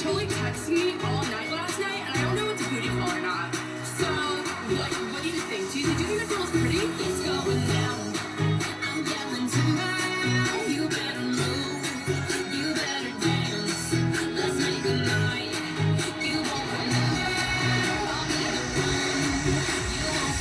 totally texted me all night last night, and I don't know if it's a booty call or not. So, like, what do you think? Do you think the girl's pretty? It's going down. I'm yelling timber. You better move. You better dance. Let's make a night. You won't remember. I'll be the one. You won't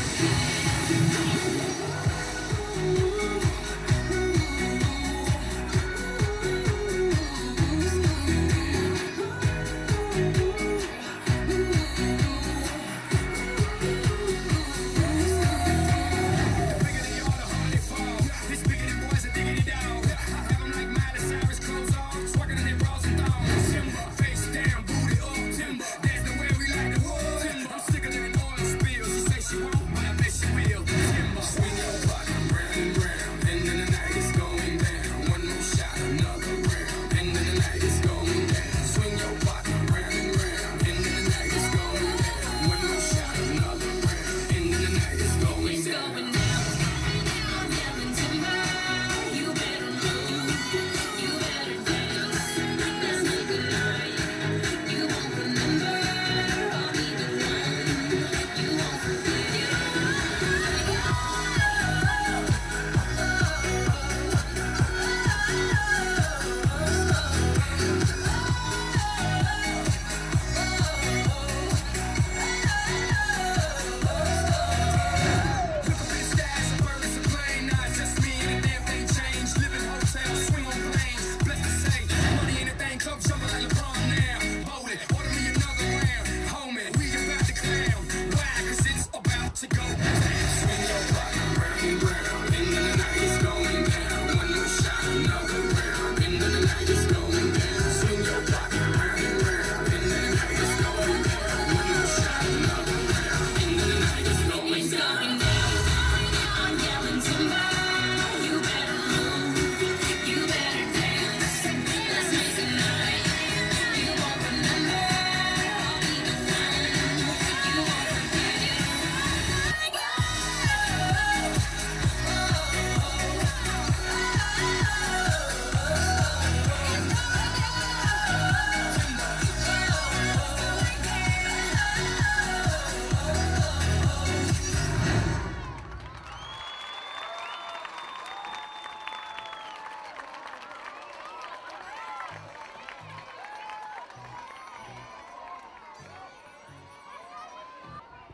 It's going